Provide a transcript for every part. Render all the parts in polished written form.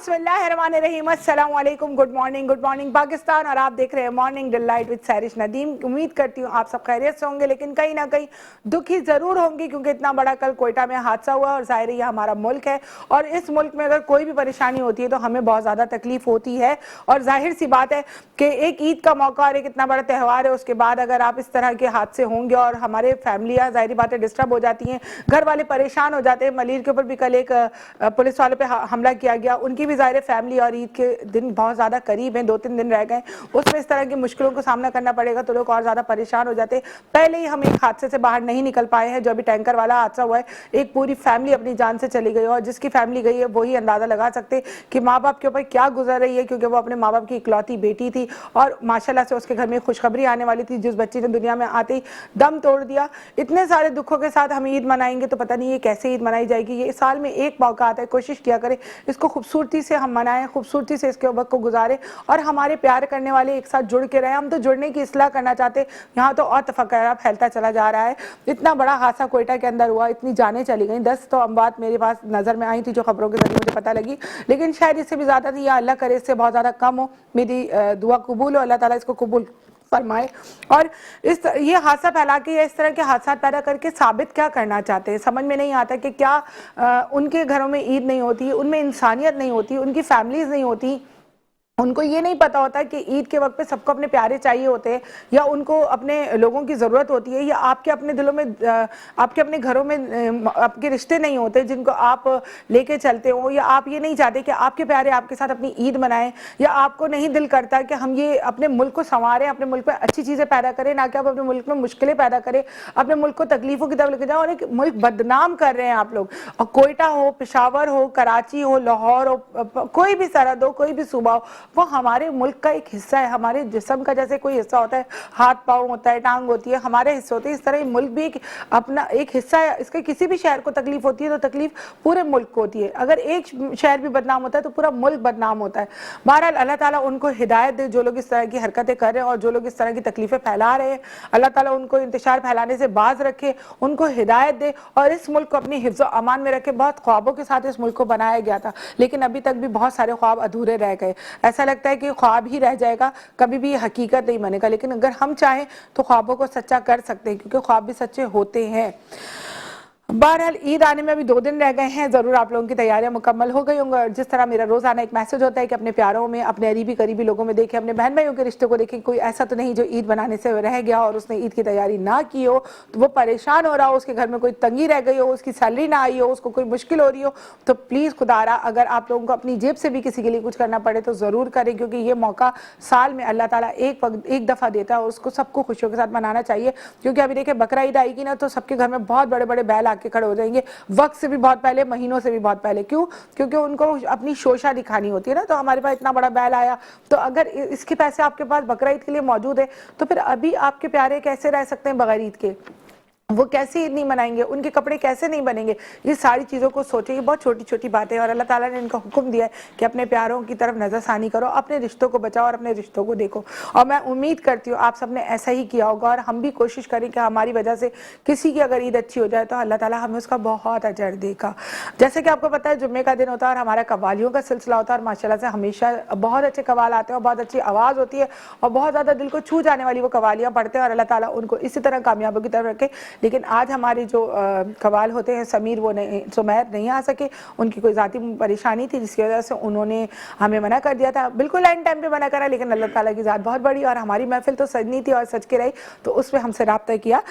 बिस्मिल्लाहिर्रहमानिर्रहीम, अस्सलाम वालेकुम, गुड मॉर्निंग पाकिस्तान। और आप देख रहे हैं मॉर्निंग डिलाइट विद सैरिश नदीम। उम्मीद करती हूँ आप सब खैरियत से होंगे, लेकिन कहीं ना कहीं दुखी ज़रूर होंगे, क्योंकि इतना बड़ा कल कोयटा में हादसा हुआ और ज़ाहिर ये हमारा मुल्क है और इस मुल्क में अगर कोई भी परेशानी होती है तो हमें बहुत ज़्यादा तकलीफ होती है। और जाहिर सी बात है कि एक ईद का मौका और एक इतना बड़ा त्यौहार है, उसके बाद अगर आप इस तरह के हादसे होंगे और हमारे फैमिलियाँ ज़ाहिर बातें डिस्टर्ब हो जाती हैं, घर वाले परेशान हो जाते हैं। मलिर के ऊपर भी कल एक पुलिस वालों पे हमला किया गया, उनकी भी ज़ाहिर फैमिली और ईद के दिन बहुत ज़्यादा करीब हैं, 2-3 दिन रह गए, उसमें इस तरह की मुश्किलों को सामना करना पड़ेगा तो लोग और ज़्यादा परेशान हो जाते हैं। पहले ही हम एक हादसे से बाहर नहीं निकल पाए हैं, जो अभी टैंकर वाला हादसा हुआ है, एक पूरी फैमिली अपनी जान से चली गई और जिसकी फैमिली गई है वही अंदाज़ा लगा सकते कि माँ बाप के ऊपर क्या गुजर रही है, क्योंकि वो अपने माँ बाप की इकलौती बेटी थी और माशाल्लाह से उसके घर में खुशखबरी आने वाली थी, जिस बच्ची ने दुनिया में आते ही दम तोड़ दिया। इतने सारे दुखों के साथ हम ईद मनाएंगे तो पता नहीं ये कैसे ईद मनाई जाएगी। ये साल में एक मौका आता है, कोशिश किया करें इसको खूबसूरती से हम मनाएं, खूबसूरती से इसके वक्त को गुजारें और हमारे प्यार करने वाले एक साथ जुड़ के रहें। हम तो जुड़ने की इस्लाह करना चाहते, यहाँ तो और तफक्कुर फैलता चला जा रहा है। इतना बड़ा हादसा कोयटा के अंदर हुआ, इतनी जानें चली गई, 10 तो अमवात मेरे पास नज़र में आई थी जो खबरों के जरिए मुझे पता लगी, लेकिन शायद इससे भी ज़्यादा थी, या अल्लाह करे इससे बहुत ज़्यादा कम हो। मेरी दुआ कबूल हो, अल्लाह ताला इसको कबूल फरमाए। और ये हादसा फैला के या इस तरह के हादसा पैदा करके साबित क्या करना चाहते हैं, समझ में नहीं आता कि क्या उनके घरों में ईद नहीं होती, उनमें इंसानियत नहीं होती, उनकी फैमिलीज नहीं होती, उनको ये नहीं पता होता कि ईद के वक्त पे सबको अपने प्यारे चाहिए होते हैं, या उनको अपने लोगों की ज़रूरत होती है, या आपके अपने दिलों में आपके अपने घरों में आपके रिश्ते नहीं होते जिनको आप लेके चलते हो, या आप ये नहीं चाहते कि आपके प्यारे आपके साथ अपनी ईद मनाएं, या आपको नहीं दिल करता कि हम ये अपने मुल्क को संवारें, अपने मुल्क में अच्छी चीज़ें पैदा करें, ना कि आप अपने मुल्क में मुश्किलें पैदा करें, अपने मुल्क को तकलीफ़ों की तरफ लेके जाओ और एक मुल्क बदनाम कर रहे हैं आप लोग। और कोयटा हो, पेशावर हो, कराची हो, लाहौर हो, कोई भी सरहद हो, कोई भी सूबा हो, वो हमारे मुल्क का एक हिस्सा है। हमारे जिस्म का जैसे कोई हिस्सा होता है, हाथ पाँव होता है, टांग होती है, हमारे हिस्से होते हैं, इस तरह मुल्क भी एक अपना एक हिस्सा है। इसके किसी भी शहर को तकलीफ होती है तो तकलीफ पूरे मुल्क को होती है। अगर एक शहर भी बदनाम होता है तो पूरा मुल्क बदनाम होता है। बहरहाल अल्लाह ताला उनको हिदायत दे, जो लोग इस तरह की हरकतें कर रहे हैं और जो लोग इस तरह की तकलीफें फैला रहे हैं, अल्लाह ताला उनको इंतशार फैलाने से बाज रखे, उनको हिदायत दे और इस मुल्क को अपनी हिफ्ज़ अमान में रखे। बहुत ख्वाबों के साथ इस मुल्क को बनाया गया था, लेकिन अभी तक भी बहुत सारे ख्वाब अधूरे रह गए। ऐसा लगता है कि ख्वाब ही रह जाएगा, कभी भी हकीकत नहीं बनेगा, लेकिन अगर हम चाहें तो ख्वाबों को सच्चा कर सकते हैं, क्योंकि ख्वाब भी सच्चे होते हैं। बहरहाल ईद आने में अभी 2 दिन रह गए हैं, ज़रूर आप लोगों की तैयारियां मुकम्मल हो गई होंगी। और जिस तरह मेरा रोज़ाना एक मैसेज होता है कि अपने प्यारों में, अपने करीबी लोगों में देखें, अपने बहन भाइयों के रिश्ते को देखें, कोई ऐसा तो नहीं जो ईद बनाने से रह गया और उसने ईद की तैयारी ना की हो, तो वो परेशान हो रहा हो, उसके घर में कोई तंगी रह गई हो, उसकी सैलरी ना आई हो, उसको कोई मुश्किल हो रही हो, तो प्लीज़ खुदारा अगर आप लोगों को अपनी जेब से भी किसी के लिए कुछ करना पड़े तो ज़रूर करें, क्योंकि ये मौका साल में अल्लाह ताला एक दफ़ा देता है और उसको सबको खुशियों के साथ मनाना चाहिए। क्योंकि अभी देखिए बकरा ईद आएगी ना, तो सबके घर में बहुत बड़े बड़े बैल आके खड़े हो जाएंगे, वक्त से भी बहुत पहले, महीनों से भी बहुत पहले। क्यों? क्योंकि उनको अपनी शोशा दिखानी होती है ना। तो हमारे पास इतना बड़ा बैल आया, तो अगर इसके पैसे आपके पास बकरा ईद के लिए मौजूद है तो फिर अभी आपके प्यारे कैसे रह सकते हैं बगैर ईद के? वो कैसे ईद नहीं मनाएंगे, उनके कपड़े कैसे नहीं बनेंगे? ये सारी चीज़ों को सोचें, ये बहुत छोटी छोटी बातें हैं और अल्लाह ताला ने इनको हुक्म दिया है कि अपने प्यारों की तरफ नज़रसानी करो, अपने रिश्तों को बचाओ और अपने रिश्तों को देखो। और मैं उम्मीद करती हूँ आप सब ने ऐसा ही किया होगा और हम भी कोशिश करें कि हमारी वजह से किसी की अगर ईद अच्छी हो जाए तो अल्लाह ताला हमें उसका बहुत अजर देगा। जैसे कि आपको पता है जुम्मे का दिन होता है और हमारा कवालियों का सिलसिला होता है और माशाल्लाह से हमेशा बहुत अच्छे कवाल आते हैं और बहुत अच्छी आवाज़ होती है और बहुत ज़्यादा दिल को छू जाने वाली वो कवालियाँ पढ़ते हैं और अल्लाह ताला उनको इसी तरह कामयाबों की तरफ रखे। लेकिन आज हमारी जो कवाल होते हैं समीर, वो नहीं, सुमैर नहीं आ सके, उनकी कोई ज़ाती परेशानी थी जिसकी वजह से उन्होंने हमें मना कर दिया था, बिल्कुल एंड टाइम पे मना करा, लेकिन अल्लाह ताला की ज़ात बहुत बड़ी और हमारी महफिल तो सजनी थी और सज के रही, तो उस पर हमसे रब्ता किया,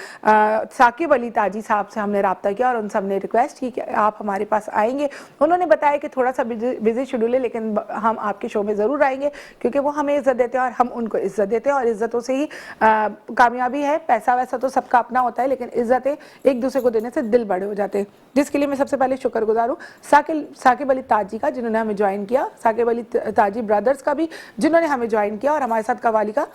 साकिब अली ताजी साहब से हमने रब्ता किया और उनसे हमने रिक्वेस्ट की कि आप हमारे पास आएंगे। उन्होंने बताया कि थोड़ा सा बिजी शेड्यूल है, लेकिन हम आपके शो में ज़रूर आएंगे, क्योंकि वो हमें इज़्ज़त देते हैं और हम उनको इज़्ज़त देते हैं और इज़्ज़तों से ही कामयाबी है। पैसा वैसा तो सबका अपना होता है, लेकिन इज़्ज़तें एक दूसरे को देने से दिल बड़े हो जाते हैं, जिसके लिए मैं सबसे पहले शुक्रगुजार हूँ साकिब अली ताजी का, जिन्होंने हमें ज्वाइन किया, साकिब अली ताजी ब्रदर्स का भी, जिन्होंने हमें ज्वाइन किया और हमारे साथ कवाली का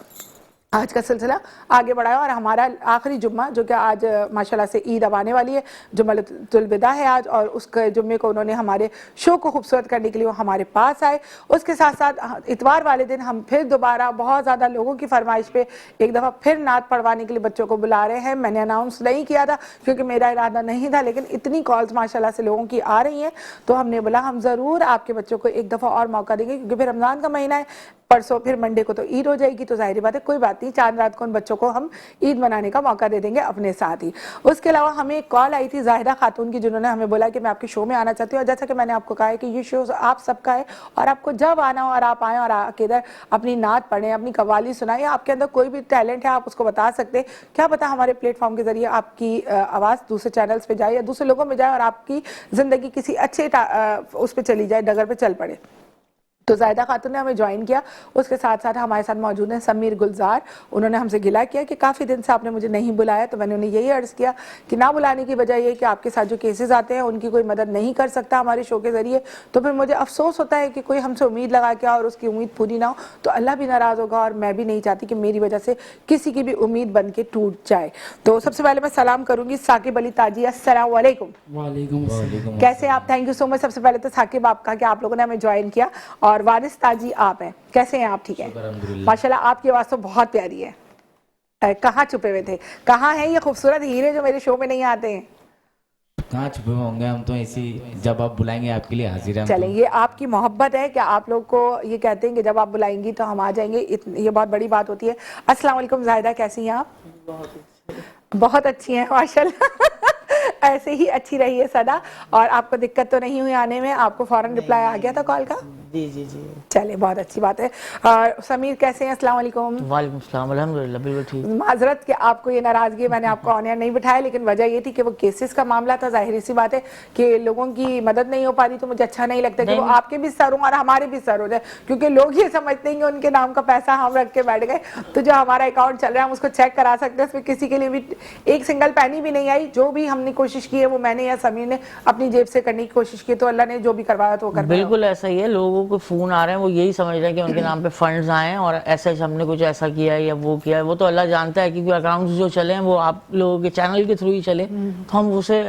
आज का सिलसिला आगे बढ़ाया और हमारा आखिरी जुम्मा जो कि आज माशाल्लाह से ईद अब आने वाली है, जुम्मतुल विदा है आज, और उसके जुम्मे को उन्होंने हमारे शो को खूबसूरत करने के लिए वो हमारे पास आए। उसके साथ साथ इतवार वाले दिन हम फिर दोबारा बहुत ज़्यादा लोगों की फरमाइश पे एक दफ़ा फिर नात पढ़वाने के लिए बच्चों को बुला रहे हैं। मैंने अनाउंस नहीं किया था क्योंकि मेरा इरादा नहीं था, लेकिन इतनी कॉल्स माशाल्लाह से लोगों की आ रही हैं तो हमने बोला हम ज़रूर आपके बच्चों को एक दफ़ा और मौका देंगे, क्योंकि फिर रमज़ान का महीना है, परसों फिर मंडे को तो ईद हो जाएगी, तो जाहिर बात है कोई बात नहीं, चांद रात को उन बच्चों को हम ईद मनाने का मौका दे देंगे अपने साथ ही। उसके अलावा हमें एक कॉल आई थी जाहिदा खातून की, जिन्होंने हमें बोला कि मैं आपके शो में आना चाहती हूँ, और जैसा कि मैंने आपको कहा है कि ये शो आप सबका है और आपको जब आना हो और आप आएँ और आके इधर अपनी नात पढ़ें, अपनी कव्वाली सुनाएं, आपके अंदर कोई भी टैलेंट है आप उसको बता सकते हैं। क्या पता हमारे प्लेटफॉर्म के जरिए आपकी आवाज़ दूसरे चैनल्स पे जाए या दूसरे लोगों में जाए और आपकी ज़िंदगी किसी अच्छे उस पर चली जाए, डगर पे चल पड़े। तो जायदा खातून ने हमें ज्वाइन किया। उसके साथ साथ हमारे साथ मौजूद हैं समीर गुलजार। उन्होंने हमसे गिला किया कि काफ़ी दिन से आपने मुझे नहीं बुलाया, तो मैंने उन्हें यही अर्ज़ किया कि ना बुलाने की वजह ये कि आपके साथ जो केसेस आते हैं उनकी कोई मदद नहीं कर सकता हमारे शो के ज़रिए, तो फिर मुझे अफसोस होता है कि कोई हमसे उम्मीद लगा के और उसकी उम्मीद पूरी ना हो तो अल्लाह भी नाराज़ होगा, और मैं भी नहीं चाहती कि मेरी वजह से किसी की भी उम्मीद बन के टूट जाए। तो सबसे पहले मैं सलाम करूँगी साकिब अली ताजी। अस्सलाम वालेकुम। वालेकुम। कैसे आप? Thank you so much. सबसे पहले तो साकिब आपका कि आप लोगों ने हमें ज्वाइन किया, और वारिस ताजी आप हैं, कैसे हैं आप? ठीक है माशाल्लाह, आपकी आवाज़ तो बहुत प्यारी है। कहाँ छुपे हुए थे? कहाँ हैं ये खूबसूरत हीरे जो मेरे शो में नहीं आते हैं? कहाँ छुपे होंगे हम तो, ऐसी जब आप बुलाएंगे आपके लिए हाजिर हैं। चलें, ये आपकी मोहब्बत है कि आप लोग को ये कहते हैं कि जब आप बुलाएंगी तो हम आ जाएंगे, ये बहुत बड़ी बात होती है। अस्सलाम वालेकुम जाहिदा, कैसी हैं आप? बहुत अच्छी हैं माशाल्लाह। ऐसे ही अच्छी रही है सदा। और आपको दिक्कत तो नहीं हुई आने में? आपको फौरन रिप्लाई आ गया था कॉल का? जी जी जी। चले, बहुत अच्छी बात है। और समीर कैसे हैं? अस्सलाम वालेकुम। वालेकुम सलाम, अल्हम्दुलिल्लाह बिल्कुल ठीक। माजरत कि आपको ये नाराजगी, मैंने आपको ऑन एयर नहीं बिठाया, लेकिन वजह ये थी कि वो केसेस का मामला था। जाहिर सी बात है कि लोगों की मदद नहीं हो पा रही, तो मुझे अच्छा नहीं लगता कि वो आपके भी सर हों और हमारे भी सर हो जाए, क्योंकि लोग ये समझते हैं कि उनके नाम का पैसा हम रख के बैठ गए। तो जो हमारा अकाउंट चल रहा है हम उसको चेक करा सकते हैं, उसमें किसी के लिए भी एक सिंगल पैनी भी नहीं आई। जो भी हमने कोशिश की है वो मैंने या समीर ने अपनी जेब से करने की कोशिश की, तो अल्लाह ने जो भी करवाया तो वो कर। बिल्कुल ऐसा ही है, लोगों को फोन आ रहे हैं, वो यही समझ रहे हैं कि उनके नाम पे फंड्स आए और ऐसा हमने कुछ ऐसा किया है या वो किया है। वो तो अल्लाह जानता है, क्योंकि अकाउंट्स जो चले हैं वो आप लोगों के चैनल के थ्रू ही चले, तो हम उसे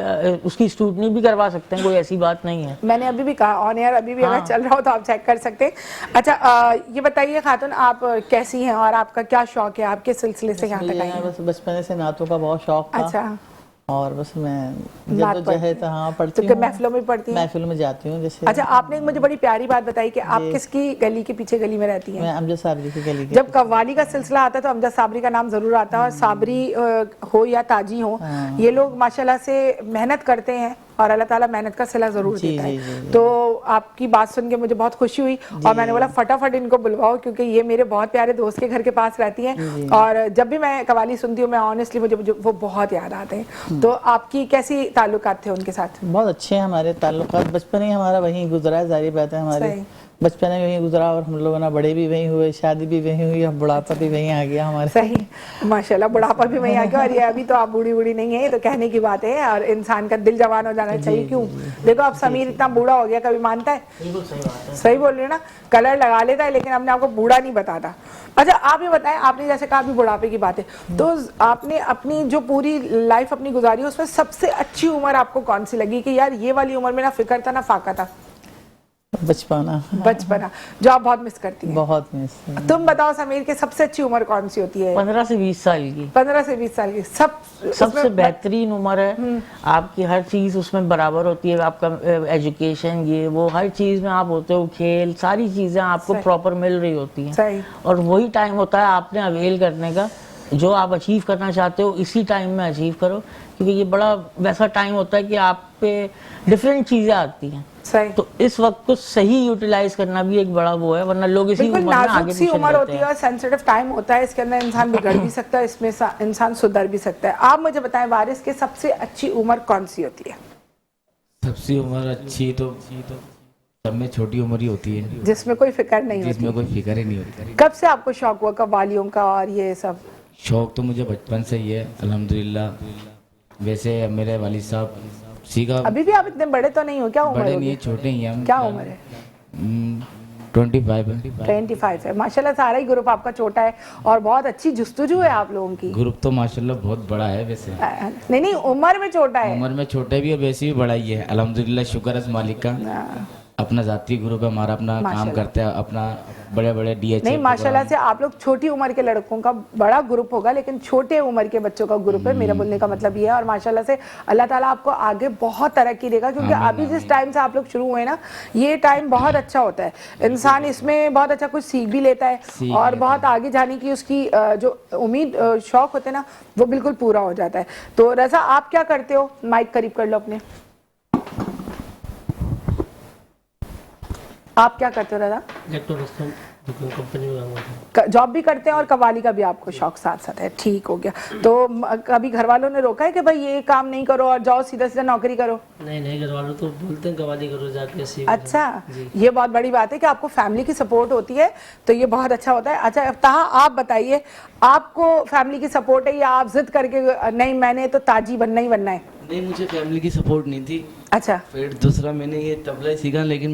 उसकी स्क्रूटनी भी करवा सकते हैं, कोई ऐसी बात नहीं है। मैंने अभी भी कहा ऑन एयर, अभी भी अगर चल रहा हो तो आप चेक कर सकते हैं। अच्छा, ये बताइए खातून, आप कैसी हैं और आपका क्या शौक है? आपके सिलसिले से यहाँ तक आई हैं? बस बचपन से नातों का बहुत शौक था। अच्छा, और बस मैं जद्दोजहद हाँ पढ़ती तो हूँ, महफिलों में पढ़ती हैं? महफिलों में जाती हूँ जैसे। अच्छा, आपने एक मुझे बड़ी प्यारी बात बताई कि आप किसकी गली के पीछे गली में रहती हैं? मैं अमजद साबरी की गली के। जब कव्वाली का सिलसिला आता है तो अमजद साबरी का नाम जरूर आता है, और साबरी हो या ताजी हो, ये लोग माशाल्लाह से मेहनत करते हैं और अल्लाह ताला मेहनत का सिला जरूर देता है। तो आपकी बात सुन के मुझे बहुत खुशी हुई, और मैंने बोला फटाफट इनको बुलवाओ, क्योंकि ये मेरे बहुत प्यारे दोस्त के घर के पास रहती हैं, और जब भी मैं कव्वाली सुनती हूँ मैं ऑनेस्टली मुझे वो बहुत याद आते हैं। तो आपकी कैसी ताल्लुकात थे उनके साथ? बहुत अच्छे हैं हमारे ताल्लुकात, बचपन ही हमारा वहीं गुजरा है, जारी बात है हमारे बचपन में वहीं गुजरा, और हम लोग ना बड़े भी वहीं हुए, शादी भी वहीं हुई, अब बुढ़ापा भी वहीं आ गया हमारे। सही, माशाल्लाह बुढ़ापा भी वहीं आ गया, और ये अभी तो आप बूढ़ी बूढ़ी नहीं है, ये तो कहने की बात है, और इंसान का दिल जवान हो जाना चाहिए। क्यों देखो अब समीर इतना बूढ़ा हो गया, कभी मानता है? बिल्कुल सही बात है। सही बोल रहे हो ना, कलर लगा लेता है लेकिन अपने आपको बूढ़ा नहीं बताता। अच्छा, आप ये बताएं, आपने जैसे कहा अभी बुढ़ापे की बात है, तो आपने अपनी जो पूरी लाइफ अपनी गुजारी है उसमें सबसे अच्छी उम्र आपको कौन सी लगी कि यार ये वाली उम्र में ना फिक्र था ना फाका था? बचपना जो आप बहुत मिस करती हैं? बहुत मिस। तुम बताओ समीर की सबसे अच्छी उम्र कौन सी होती है? 15 से 20 साल की। 15 से 20 साल की सबसे बेहतरीन उम्र है। आपकी हर चीज उसमें बराबर होती है, आपका एजुकेशन ये वो हर चीज में आप होते हो, खेल सारी चीजें आपको प्रॉपर मिल रही होती हैं, और वही टाइम होता है आपने अवेल करने का। जो आप अचीव करना चाहते हो इसी टाइम में अचीव करो, क्योंकि ये बड़ा वैसा टाइम होता है कि आप पे डिफरेंट चीजें आती हैं। तो इस वक्त को सही यूटिलाइज करना भी एक बड़ा वो है, वरना लोग इसी उम्र में आगे पीछे उम्र होती है और सेंसिटिव टाइम होता है, इसके अंदर इंसान बिगड़ भी सकता है, इसमें इंसान सुधर भी सकता है। आप मुझे बताएं वारिस की सबसे अच्छी उम्र कौन सी होती है? सबसे उम्र अच्छी तो सब में छोटी उम्र ही होती है, जिसमें कोई फिक्र नहीं होती, जिसमें कोई फिक्र ही नहीं होती। कब से आपको शौक हुआ कव्वालियों का और ये सब? शौक तो मुझे बचपन से ही है अल्हम्दुलिल्लाह। वैसे मेरे वालिद साहब सीखा। अभी भी आप इतने बड़े तो नहीं हो? क्या उम्र बड़े होगी? नहीं, छोटे ही हैं। क्या उम्र है? 25 है। 25 है माशाल्लाह। सारा ही ग्रुप आपका छोटा है और बहुत अच्छी जुस्तजू है आप लोगों की। ग्रुप तो माशाल्लाह बहुत बड़ा है वैसे। नहीं नहीं, उम्र में छोटा है। उम्र में छोटे भी और वैसे भी बड़ा ही है। अल्हम्दुलिल्लाह, शुक्र है मालिक का। अपना जाती ग्रुप है हमारा, अपना काम करते हैं, अपना बड़े बड़े DH। नहीं माशाल्लाह से आप लोग छोटी उम्र के लड़कों का बड़ा ग्रुप होगा, लेकिन छोटे उम्र के बच्चों का ग्रुप है। मेरा बोलने का मतलब ये है। और माशाल्लाह से अल्लाह ताला आपको आगे बहुत तरक्की देगा, क्योंकि अभी जिस टाइम से आप लोग शुरू हुए ना, ये टाइम बहुत अच्छा होता है। इंसान इसमें बहुत अच्छा कुछ सीख भी लेता है और बहुत आगे जाने की उसकी जो उम्मीद शौक होते हैं ना, वो बिल्कुल पूरा हो जाता है। तो रज़ा, आप क्या करते हो? माइक करीब कर लो अपने। आप क्या करते हो रज़ा? कंपनी में काम करता हूं। जॉब भी करते हैं और कवाली का भी आपको शौक साथ साथ है। ठीक हो गया। तो कभी घर वालों ने रोका है कि भाई ये काम नहीं करो और जाओ सीधा सीधा नौकरी करो? नहीं, घर वालों तो बोलते हैं कवाली करो जाके सीखो। अच्छा, ये बहुत बड़ी बात है कि आपको फैमिली की सपोर्ट होती है, तो ये बहुत अच्छा होता है। अच्छा ताहा, आप बताइए, आपको फैमिली की सपोर्ट है या आप जिद करके नहीं मैंने तो ताजी बनना ही बनना है? नहीं, मुझे फैमिली की सपोर्ट नहीं थी। अच्छा, फिर दूसरा मैंने ये तबला ही सीखा, लेकिन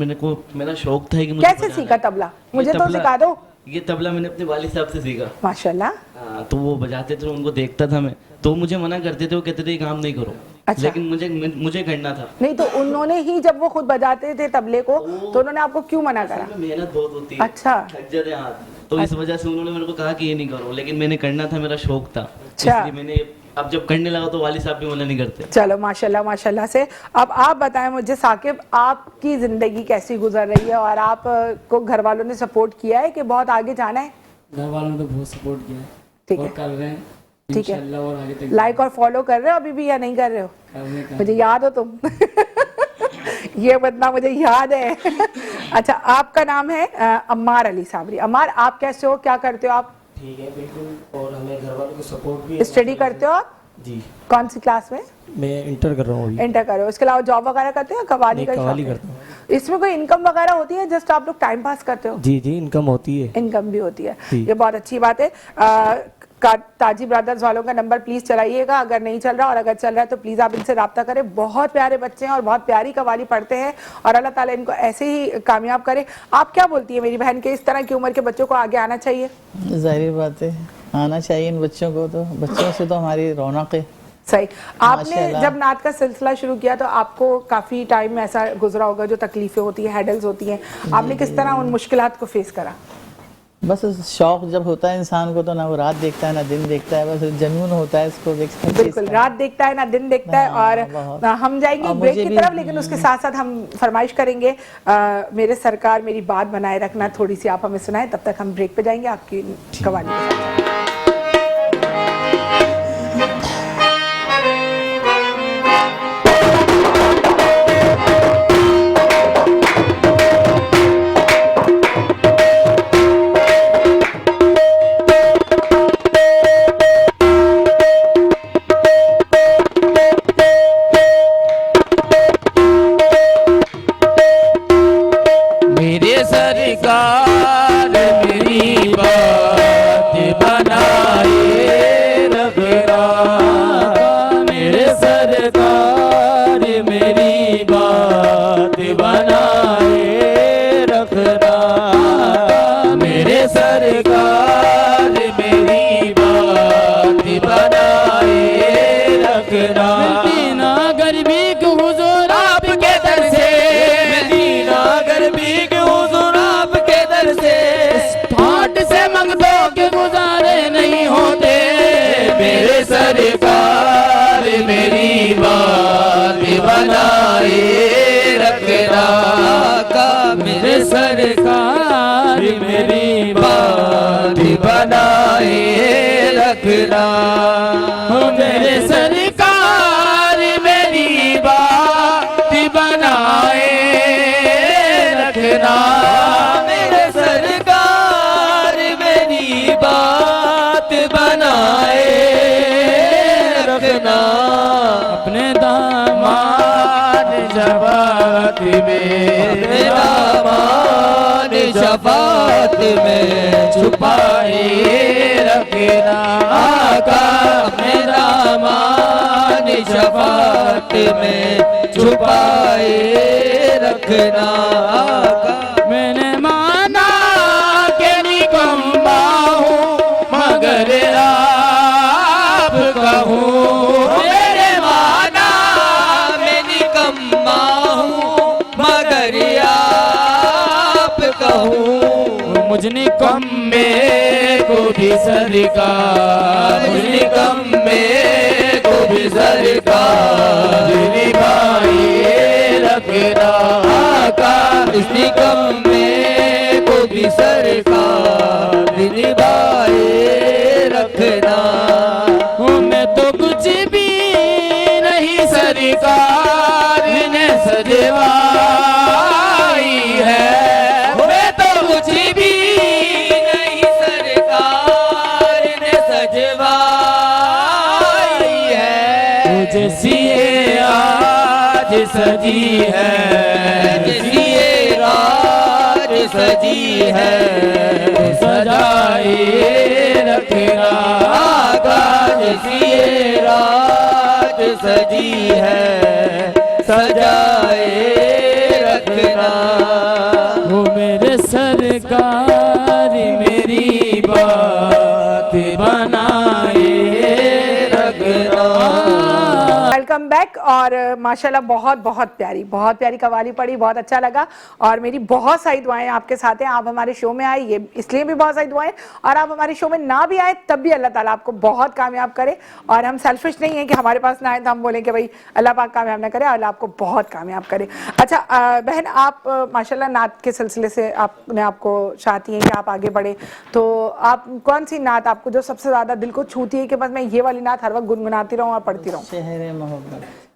मेरा शौक था कि मुझे कैसे सीखा तबला? मुझे तो सिखा दो। ये तबला मैंने अपने वालिद साहब से सीखा। माशाल्लाह। हाँ, तो वो बजाते थे, उनको देखता था मैं, तो मुझे मना करते थे, वो कहते थे ये काम नहीं करो। अच्छा। लेकिन मुझे करना था। नहीं तो उन्होंने ही, जब वो खुद बजाते थे तबले को, तो उन्होंने आपको क्यों मना करा? असल में मेहनत बहुत होती है। अच्छा। थक जाते हैं हाथ, तो इस वजह से उन्होंने मेरे को कहा कि ये नहीं करो, लेकिन मैंने करना था, मेरा शौक था। अच्छा। इसलिए मैंने अब जब करने लगा तो वालिद साहब भी मना नहीं करते। चलो माशाल्लाह माशाल्लाह से। अब आप बताएं मुझे साकिब, आपकी ज़िंदगी कैसी गुजर रही है और आप को घर वालों ने सपोर्ट किया है कि बहुत आगे जाना है? घर वालों ने तो बहुत सपोर्ट किया है। ठीक और है, कर रहे हैं ठीक है। इंशाल्लाह, और आगे तक लाइक और फॉलो कर रहे हो अभी भी या नहीं कर रहे हो? करने का। मुझे याद हो तुम। ये बतना मुझे याद है। अच्छा, आपका नाम है अम्मार अली साबरी। अम्मार, आप कैसे हो, क्या करते हो आप? ठीक है बिल्कुल, और हमें घर वालों की सपोर्ट भी है। स्टडी करते हो आप? जी, कौन सी क्लास में? मैं इंटर कर रहा हूँ अभी। इंटर कर रहे हो। इसके अलावा जॉब वगैरह करते हो या कवाली का ही कवाली शौक है? करता हूँ। इसमें कोई इनकम वगैरह होती है, जस्ट आप लोग टाइम पास करते हो? जी, इनकम होती है। इनकम भी होती है, जी। ये बहुत अच्छी बात है। ताजी ब्रदर्स वालों का नंबर प्लीज चलाइएगा, अगर नहीं चल रहा और अगर चल रहा है तो प्लीज आप इनसे राब्ता करें। बहुत प्यारे बच्चे हैं और बहुत प्यारी कवाली पढ़ते हैं और अल्लाह ताला इनको ऐसे ही कामयाब करे। आप क्या बोलती है मेरी बहन के, इस तरह की उम्र के बच्चों को आगे आना चाहिए? जाहिर बात है, आना चाहिए इन बच्चों को, तो बच्चों से तो हमारी रौनक है। सही। आपने माशाल्लाह। जब नात का सिलसिला शुरू किया तो आपको काफी टाइम ऐसा गुजरा होगा जो तकलीफें होती हैं, हैडल्स होती हैं, आपने किस तरह उन मुश्किलात को फेस करा? बस शौक जब होता है इंसान को, तो ना वो रात देखता है ना दिन देखता है, बस जुनून होता है इसको देखने का। बिल्कुल, रात देखता है ना दिन देखता है। हाँ, और बहुत। हम जाएंगे और ब्रेक मुझे की भी- तरफ, लेकिन उसके साथ साथ हम फरमाइश करेंगे मेरे सरकार मेरी बात बनाए रखना, थोड़ी सी आप हमें सुनाएं। तब तक हम ब्रेक पे जाएंगे आपकी कवाली के साथ। मेरे सरकार मेरी बात बनाए रखना, मेरे सरकार मेरी बात बनाए रखना, मेरे सरकार मेरी बात बनाए रखना। मदीना गर्मी के हुजूर आपके दर से, मदीना गर्मी के हुजूर आपके दर से, ठाट से मंगतों के गुजारे नहीं होते। मेरे सरकार मेरी बात बनाए रखना, का मेरे सरकार मेरी बात बनाए रखना, मेरे सरकार मेरी बात बनाए रखना, मेरे सरकार मेरी बात बनाए रखना। अपने दामाद शफात में, अपने दामाद शफात में छुपाए रखना, आका अपने दामाद शफात में छुपाए रखना, आका। मैंने माना मुझ निकम्मे को भी सरकार, मुझ निकम्मे को भी सरकार निभाए रखना आका, इस निकम्मे को भी सरकार निभाए रखना। मैं तो कुछ भी नहीं सरकार ने सजवाई है, मैं तो कुछ भी नहीं सरकार ने सजवाई है। जैसी ये आज सजी है, जैसी ये रात सजी है, सजाए रखना आका, जैसी ये रात सजी है, सजाए रखना। वो मेरे सरकार मेरी बात बनाए रखना। Welcome back. और माशाल्लाह बहुत बहुत प्यारी कवाली पड़ी, बहुत अच्छा लगा और मेरी बहुत सारी दुआएं आपके साथ हैं। आप हमारे शो में आए ये इसलिए भी बहुत सारी दुआएं, और आप हमारे शो में ना भी आए तब भी अल्लाह ताला आपको बहुत कामयाब करे। और हम सेल्फिश नहीं है कि हमारे पास ना आए तो हम बोलें कि भाई अल्लाह पाक कामयाब ना करे, अल्लाह आपको बहुत कामयाब करे। अच्छा बहन, आप माशाल्लाह नात के सिलसिले से आपने आपको चाहती हैं कि आप आगे बढ़े, तो आप कौन सी नात आपको जो सबसे ज़्यादा दिल को छूती है कि बस मैं ये वाली नात हर वक्त गुनगुनाती रहूँ और पढ़ती रहूँ? शहर मोहब्बत।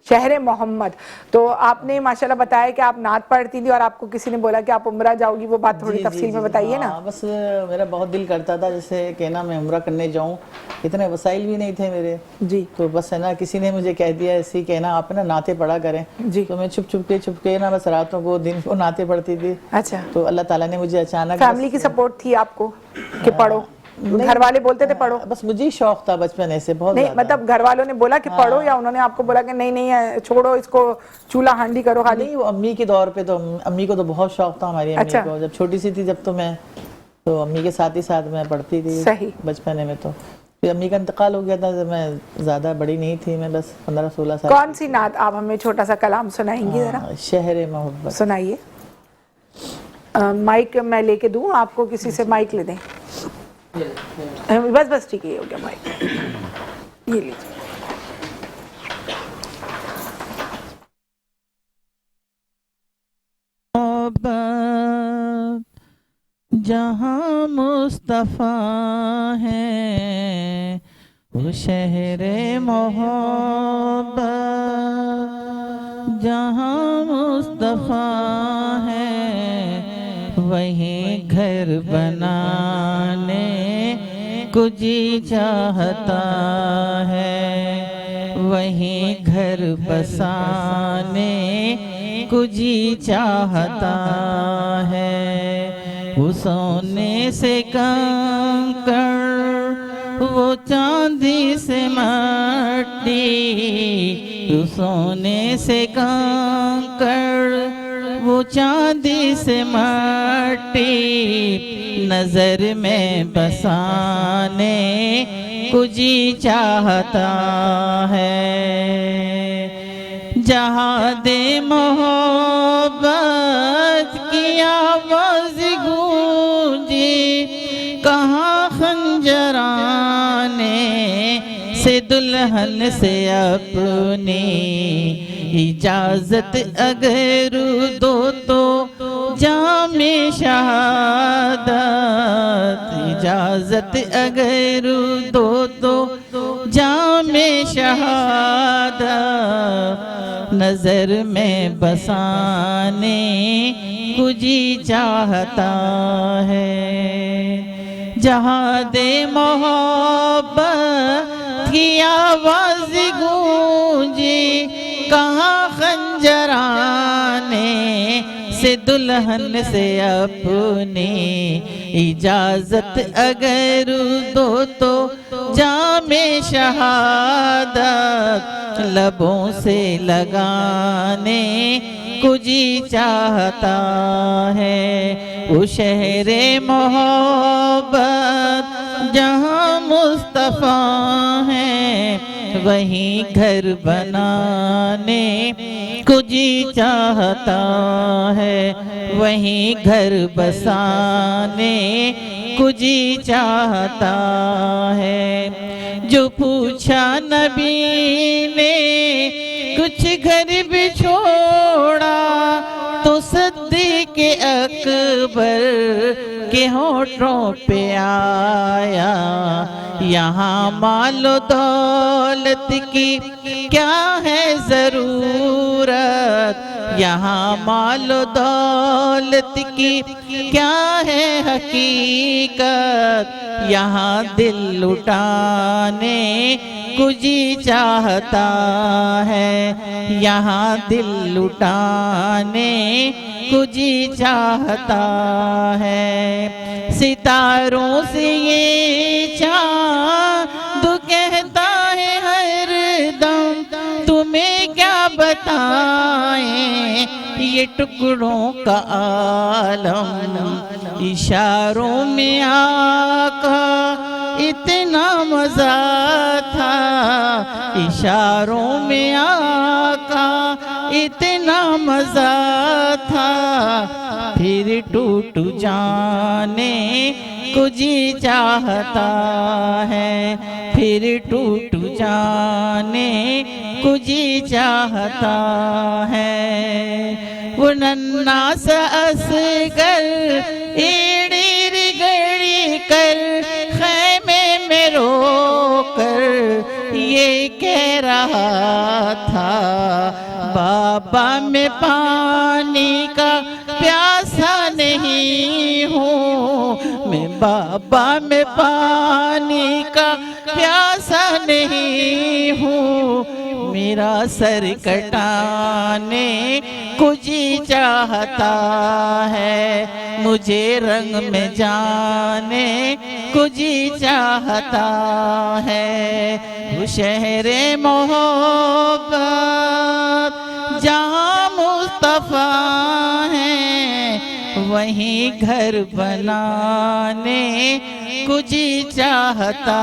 शहर मोहम्मद। तो आपने माशाल्लाह बताया कि आप नात पढ़ती थी और आपको किसी ने बोला कि आप उम्रा जाओगी, वो बात थोड़ी तफसील में बताइए ना। बस मेरा बहुत दिल करता था जैसे कहना मैं उम्रा करने जाऊं, इतने वसाइल भी नहीं थे मेरे जी। तो बस है ना किसी ने मुझे कह दिया ऐसे ही कहना आप ना नाते पढ़ा करें जी। तो मैं छुप के ना बस रातों को दिन को नाते पढ़ती थी। अच्छा। तो अल्लाह ताला ने मुझे अचानक फैमिली की सपोर्ट थी आपको कि पढ़ो? घर वाले बोलते थे पढ़ो? बस मुझे ही शौक था बचपन ऐसे बहुत। नहीं मतलब घर वालों ने बोला कि पढ़ो, या उन्होंने आपको बोला कि नहीं नहीं छोड़ो इसको, चूल्हा हांडी करो खाली? नहीं, वो अम्मी के दौर पे तो अम्मी को तो बहुत शौक था हमारी अम्मी अच्छा। को, जब छोटी सी थी जब तो मैं तो अम्मी के साथ ही साथ मैं पढ़ती थी। सही। बचपन में तो फिर अम्मी का इंतकाल हो गया था जब मैं ज्यादा बड़ी नहीं थी, मैं बस 15-16 साल। कौन सी नात आप हमें छोटा सा कलाम सुनाएंगी जरा? शहर मोहब्बत। सुनाइए। माइक मैं लेके दूं आपको, किसी से माइक ले दें? बस ठीक है, ये हो गया माइक, ये लीजिए। जहाँ मुस्तफा है वो शहर मोहब्बत, जहाँ मुस्तफा है वहीं घर बनाने को जी चाहता है, वहीं घर बसाने को जी चाहता है। वो सोने से कंकड़ वो चांदी से मट्टी, वो सोने से कंकड़ वो चांदी से मट्टी नजर में बसाने को जी चाहता है। जहाँ दे मोहब्बत की आवाज गूंजी, कहाँ खंजराने से दुल्हन से अपनी इजाजत अगर दो तो जामे शहादत, इजाजत अगर दो तो जामे शहादत नजर में बसाने को जी चाहता है। जहाँ दे मोहब्बत की आवाज गूंजी, कहाँ खंजराने से दुल्हन से अपनी इजाजत अगर दो तो जामे शहादत लबों से लगाने को जी चाहता है। वो शहर मोहब्बत जहाँ मुस्तफा है वहीं घर बनाने को जी चाहता है, वहीं घर बसाने को जी चाहता है। जो पूछा नबी ने कुछ घर भी छोड़ा, तो सिद्दीक़ अकबर के होठों पे आया, यहाँ मालो दौलत की क्या है ज़रूरत, यहाँ मालो दौलत की क्या है हकीकत, यहाँ दिल लुटाने को जी चाहता है, यहाँ दिल लुटाने को जी चाहता है। सितारों से ये चाँद कहता है हर दम, तुम्हें क्या बताएं ये टुकड़ों का आलम। इशारों में आका इतना मजा था, इशारों में आका इतना मजा था, फिर टूट जाने को जी चाहता है, फिर टूट जाने को जी चाहता है। वो नन्ना सा असगर एड़ी रिगड़ी कर खैमे में रोकर ये कह रहा था, बाबा मैं पानी का प्यासा नहीं हूँ, मैं बाबा मैं पानी का प्यासा नहीं हूँ, मेरा सर कटाने को जी चाहता है, मुझे रंग में जाने को जी चाहता है। वो शहरे मोहब्बत जहाँ मुस्तफ़ा है, वहीं घर बनाने को जी चाहता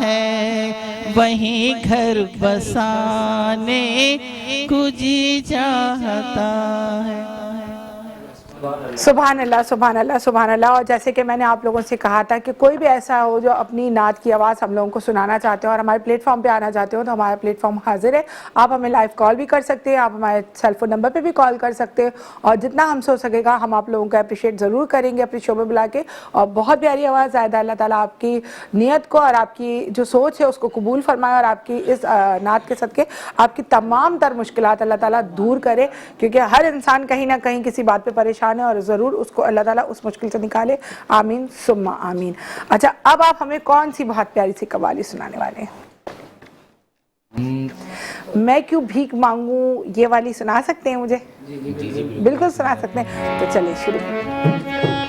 है, वहीं घर बसाने को जी चाहता है। सुभान अल्लाह, सुभान अल्लाह, सुभान अल्लाह। और जैसे कि मैंने आप लोगों से कहा था कि कोई भी ऐसा हो जो अपनी नात की आवाज़ हम लोगों को सुनाना चाहते हो और हमारे प्लेटफॉर्म पे आना चाहते हो, तो हमारा प्लेटफॉर्म हाजिर है। आप हमें लाइव कॉल भी कर सकते हैं, आप हमारे सेलफोन नंबर पे भी कॉल कर सकते हैं, और जितना हमसे हो सकेगा हम आप लोगों को अप्रिशिएट ज़रूर करेंगे अपने शो में बुला के। और बहुत प्यारी आवाज़ आयदा, अल्लाह ताला आपकी नीयत को और आपकी जो सोच है उसको कबूल फरमाए, और आपकी इस नात के सदके आपकी तमाम तर मुश्किलात अल्लाह ताला दूर करे, क्योंकि हर इंसान कहीं ना कहीं किसी बात पे परेशान है और ज़रूर उसको अल्लाह ताला उस मुश्किल से निकाले। आमीन सुम्मा आमीन। अच्छा, अब आप हमें कौन सी बहुत प्यारी सी कवाली सुनाने वाले हैं? मैं क्यों भीख मांगू, ये वाली सुना सकते हैं मुझे? जी, बिल्कुल सुना सकते हैं। तो चलिए शुरू करें।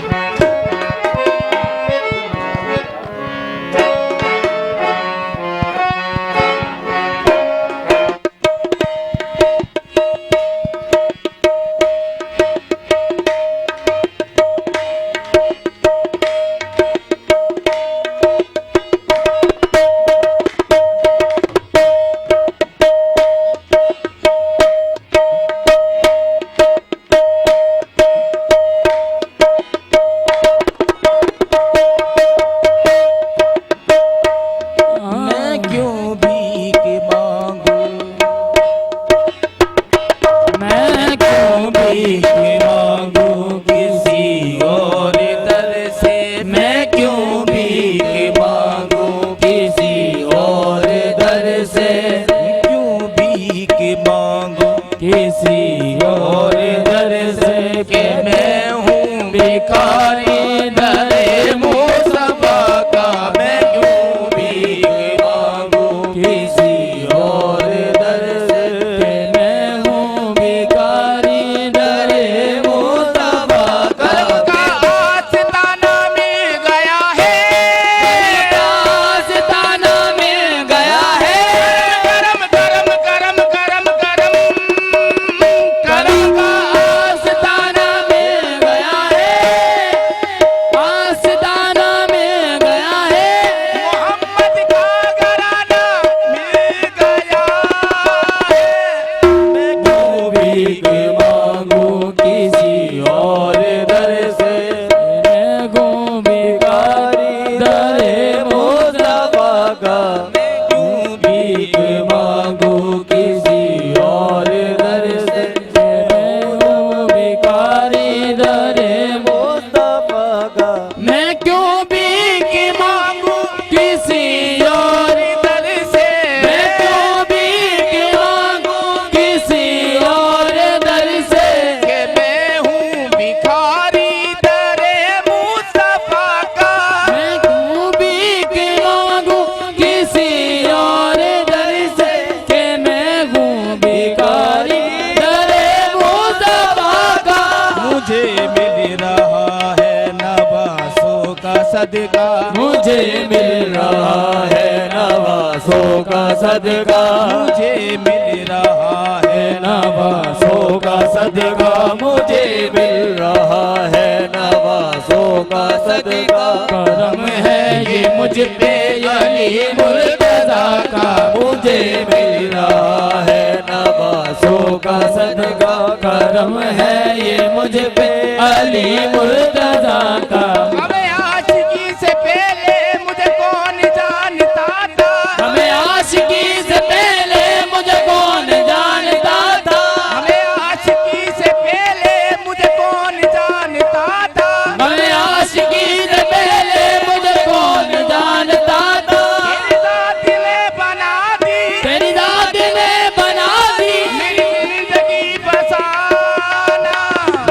का। मैं क्यों भीख मांगू किसी और दर से, मैं क्यों भीख मांगू किसी और दर से, कि मैं हूँ भिखारी दरे मुस्तफा का। मैं क्यों भीख मांगू किसी और दर से, कि मैं हूँ भिखारी दरे मुस्तफा का। मुझे मिल रहा है नवासों का सदका, मुझे मिल रहा है नवासों का सदका, मुझे मिल रहा है नवासों का सदका, मुझे मिल रहा है नवासों का सदका। करम है ये मुझ पे अली मुर्तजा का, मुझे मिल रहा है नवासों का सदका। करम है ये मुझ पे अली मुर्तजा का। हमें आशिकी से पहले मुझे कौन जानता था, हमें आशिकी से पहले मुझे कौन जानता था, हमें आशिकी से पहले मुझे कौन जानता था। हमें आशिकी से पहले मुझे कौन जानता था। तेरी जात ने बना दी, तेरी जात ने बना दी मेरी जिंदगी बसाना।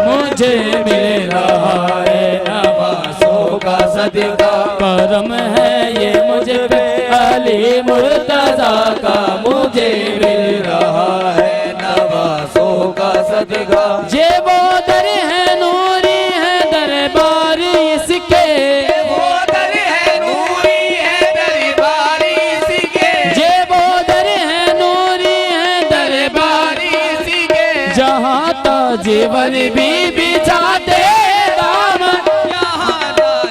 मुझे मिल रहा है नवासों का सदका। करम है ये मुझ पे अली मुर्तजा का, मुझे मिल रहा है नवासों का सदका। ये वो दर है नूरी है दरबार इसके, वो दर है नूरी है दरबारी इसके, ये वो दर है नूरी है दरबार इसके। जहाँ ताजीवर भी बिछाते दामन,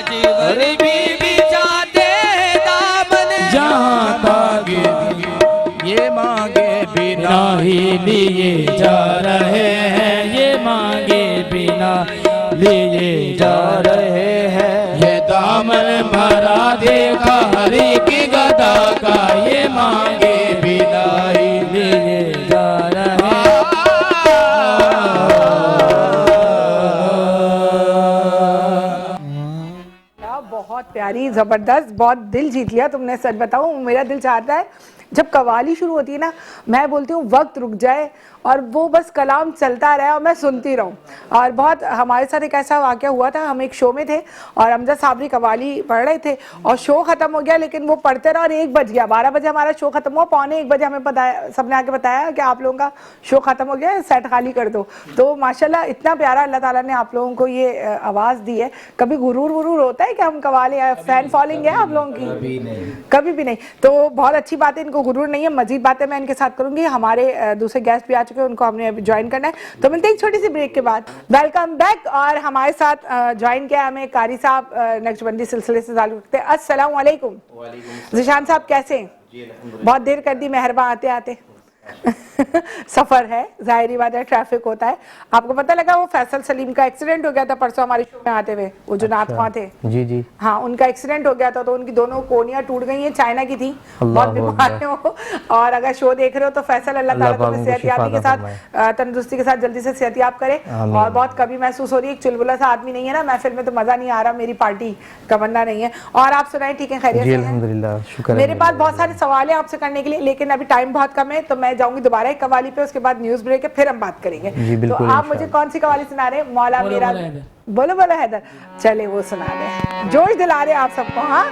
जीवन भी बिछाते दामन, जहाँ तागे ये मांगे बिना ही लिए जा रहे हैं, ये मांगे बिना लिए जा रहे हैं। ये दामन भरा देखा हरि की गदा का, ये मांगे बिना ही लिए जा रहे हैं। बहुत प्यारी, जबरदस्त, बहुत दिल जीत लिया तुमने। सच बताऊं, मेरा दिल चाहता है जब कवाली शुरू होती है ना, मैं बोलती हूँ वक्त रुक जाए और वो बस कलाम चलता रहे और मैं सुनती रहूँ। और बहुत हमारे साथ एक ऐसा वाक़या हुआ था, हम एक शो में थे और अमजद साबरी कवाली पढ़ रहे थे और शो ख़त्म हो गया, लेकिन वो पढ़ते रहे और 1 बज गया। 12 बजे हमारा शो ख़त्म हुआ, पौने 1 बजे हमें बताया, सबने आके बताया कि आप लोगों का शो ख़त्म हो गया, सेट खाली कर दो। तो माशाल्लाह इतना प्यारा अल्लाह ताला ने आप लोगों को ये आवाज़ दी है। कभी गुरूर वरूर होता है कि हम कवाली फैन फॉलोइंग है आप लोगों की? कभी भी नहीं। तो बहुत अच्छी बात है, इनको गुरूर नहीं है। मजीद बातें मैं इनके साथ करूंगी। हमारे दूसरे गेस्ट भी आ चुके हैं, उनको हमने अभी ज्वाइन करना है, तो मिलते हैं एक छोटी सी ब्रेक के बाद। Welcome back. और हमारे साथ ज्वाइन किया हमें कारी साहब, नक्शबंदी सिलसिले से ताल्लुक रखते हैं। अस्सलाम वालेकुम। ज़ीशान साहब कैसे हैं? बहुत देर कर दी मेहरबान आते आते। सफर है, जाहिर बात है, ट्रैफिक होता है। आपको पता लगा वो फैसल सलीम का एक्सीडेंट हो गया था परसों हमारे शो में आते हुए, वो जो नाथ खां थे। जी जी। हाँ, उनका एक्सीडेंट हो गया था, तो उनकी दोनों कोहनियां टूट गई हैं। चाइना की थी, बहुत बीमार है वो। और अगर शो देख रहे हो तो फैसल अल्लाह ताला तुम्हें सेहतयाबी के साथ, तंदुरुस्ती के साथ जल्दी से सेहतयाब करे। और बहुत कभी महसूस हो रही है, एक चुलबुला सा आदमी नहीं है ना महफिल में, तो मजा नहीं आ रहा। मेरी पार्टी का बंदा नहीं है। और आप सुनाए, ठीक है, खैरियत से हैं? अल्हम्दुलिल्लाह, शुक्र है। मेरे पास बहुत सारे सवाल हैं आपसे करने के लिए, लेकिन अभी टाइम बहुत कम है, तो मैं जाऊंगी दोबारा एक कवाली पे, उसके बाद न्यूज ब्रेक है, फिर हम बात करेंगे। तो आप मुझे कौन सी कवाली सुना रहे हैं? मौला मेरा बोलो बोलो हैदर, चले वो सुना रहे, जोश दिला रहे आप सबको। हाँ,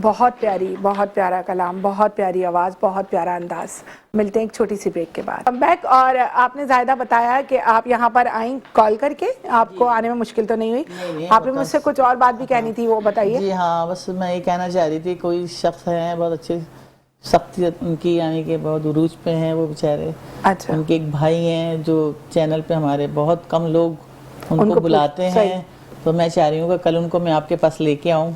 बहुत प्यारा कलाम, बहुत प्यारी आवाज़, बहुत प्यारा अंदाज। मिलते हैं एक छोटी सी ब्रेक के बाद। बैक। और आपने ज़ायदा बताया कि आप यहाँ पर आई कॉल करके, आपको आने में मुश्किल तो नहीं हुई? आपने मुझसे कुछ और बात भी कहनी थी, वो बताइए। जी हाँ, बस मैं ये कहना चाह रही थी, कोई शख्स हैं बहुत अच्छे, शख्सियत उनकी, यानी कि बहुत उरूज पे हैं वो बेचारे। अच्छा। उनके एक भाई हैं जो चैनल पे हमारे बहुत कम लोग उनको बुलाते हैं, तो मैं चाह रही हूँ कि कल उनको मैं आपके पास लेके आऊँ।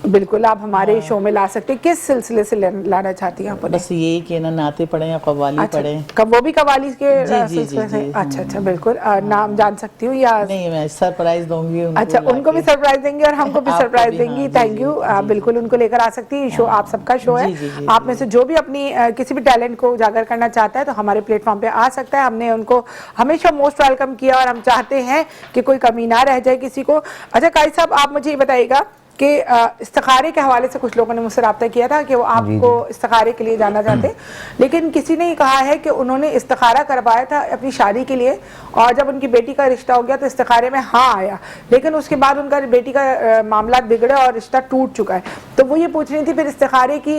बिल्कुल, आप हमारे शो में ला सकते हैं। किस सिलसिले से लाना चाहती हैं आप? बस ये कि ना नाते पढ़े या कव्वाली पढ़े। कब वो भी कव्वाली के सिलसिले से? अच्छा, बिल्कुल। नाम जान सकती हूँ या नहीं? मैं सरप्राइज दूंगी उनको। अच्छा, उनको भी सरप्राइज देंगी और हमको भी सरप्राइज देंगी। Thank you. बिल्कुल उनको लेकर आ सकती है। शो आप सबका शो है। आप में से जो भी अपनी किसी भी टैलेंट को उजागर करना चाहता है तो हमारे प्लेटफॉर्म पे आ सकता है। हमने उनको हमेशा मोस्ट वेलकम किया और हम चाहते हैं कि कोई कमी ना रह जाए किसी को। अच्छा काई साहब, आप मुझे ये बताइएगा कि इस्तिखारे के हवाले से कुछ लोगों ने मुझसे रब्ता किया था कि वो आपको इस्तिखारे के लिए जाना चाहते, लेकिन किसी ने कहा है कि उन्होंने इस्तिखारा करवाया था अपनी शादी के लिए और जब उनकी बेटी का रिश्ता हो गया तो इस्तिखारे में हाँ आया, लेकिन उसके बाद उनका बेटी का मामला बिगड़ा और रिश्ता टूट चुका है। तो वो ये पूछ रही थी फिर इस्तिखारे की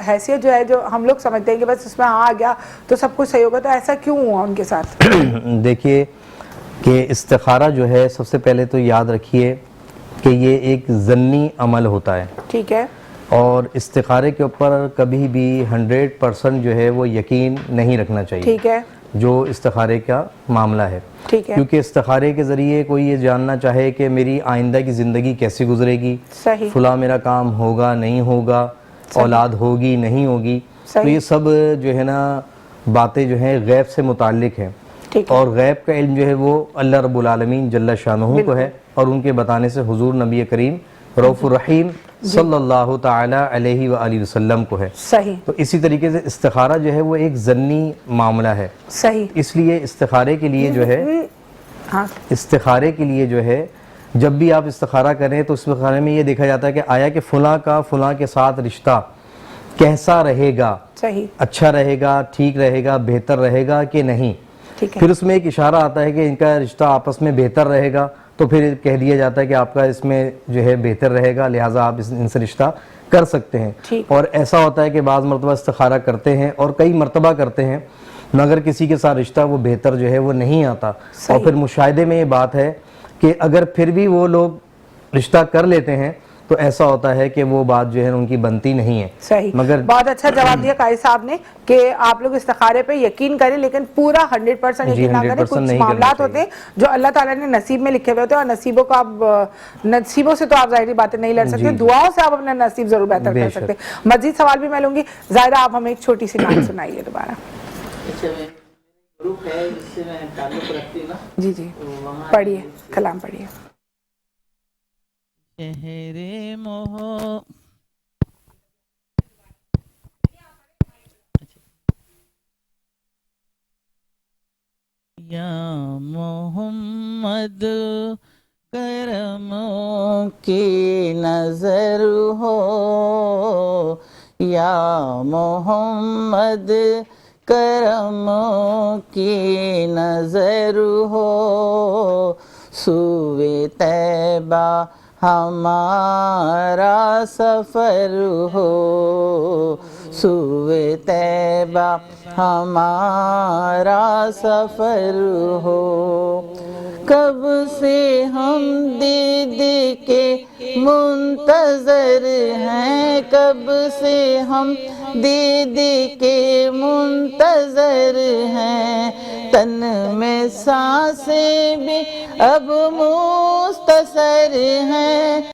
हैसियत जो है, जो हम लोग समझते हैं कि बस उसमें हाँ आ गया तो सब कुछ सही होगा, तो ऐसा क्यों हुआ उनके साथ? देखिए कि इस्तिखारा जो है, सबसे पहले तो याद रखिए कि ये एक ज़न्नी अमल होता है। ठीक है। और इस्तिखारे के ऊपर कभी भी 100% जो है वो यकीन नहीं रखना चाहिए। ठीक है। जो इस्तिखारे का मामला है। ठीक है। क्योंकि इस्तिखारे के ज़रिए कोई ये जानना चाहे कि मेरी आइंदा की ज़िंदगी कैसे गुजरेगी, सही, फुला मेरा काम होगा नहीं होगा, औलाद होगी नहीं होगी, तो ये सब जो है ना बातें जो हैं गैब से मुताल्लिक हैं। और गैब का इल्म जो है वो अल्लाह रब्बुल आलमीन जल्ला शानुहु को है और उनके बताने से हुजूर नबी करीम रऊफ़ुर रहीम सल्लल्लाहु ताला अलैहि व आलिहि वसल्लम को है। सही। तो इसी तरीके से इस्तिखारा जो है वो एक ज़न्नी मामला है। सही। इसलिए इस्तिखारे के लिए जो है, हाँ, इस्तिखारे के लिए जो है जब भी आप इस्तिखारा करें तो इस्तिखारे में ये देखा जाता है कि आया कि फुला का फुला के साथ रिश्ता कैसा रहेगा, सही, अच्छा रहेगा, ठीक रहेगा, बेहतर रहेगा कि नहीं। फिर उसमें एक इशारा आता है कि इनका रिश्ता आपस में बेहतर रहेगा, तो फिर कह दिया जाता है कि आपका इसमें जो है बेहतर रहेगा, लिहाजा आप इनसे रिश्ता कर सकते हैं। और ऐसा होता है कि बाज़ मरतबा इस्तिखारा करते हैं और कई मरतबा करते हैं, मगर किसी के साथ रिश्ता वो बेहतर जो है वो नहीं आता। और फिर मुशाहिदे में ये बात है कि अगर फिर भी वो लोग रिश्ता कर लेते हैं तो ऐसा होता है कि वो बात जो है उनकी बनती नहीं है। सही। मगर बहुत अच्छा जवाब दिया काई साहब ने कि आप लोग इस्तिखारे पे यकीन करें, लेकिन पूरा 100% यकीन ना करें। कुछ मामलात होते हैं जो अल्लाह ताला ने नसीब में लिखे हुए होते हैं और नसीबों से तो आप जाहिर बातें नहीं लड़ सकते, दुआओं से आप अपना नसीब जरूर बेहतर कर सकते हैं। मजीद सवाल भी मैं लूंगी। ज़ायदा, आप हमें एक छोटी सी नाम सुनाइए दोबारा। जी जी, पढ़िए, कलाम पढ़िए। शहरे मोह या मोहम्मद करमों की नजर हो, या मोहम्मद करमों की नजर हो, सूवे तैबा हमारा सफर हो, सूवे तैबा हमारा सफर हो। कब से हम दीदी के मुंतजर हैं, कब से हम दीदी के मुंतजर हैं, तन में सांसें भी अब मुख्तसर हैं।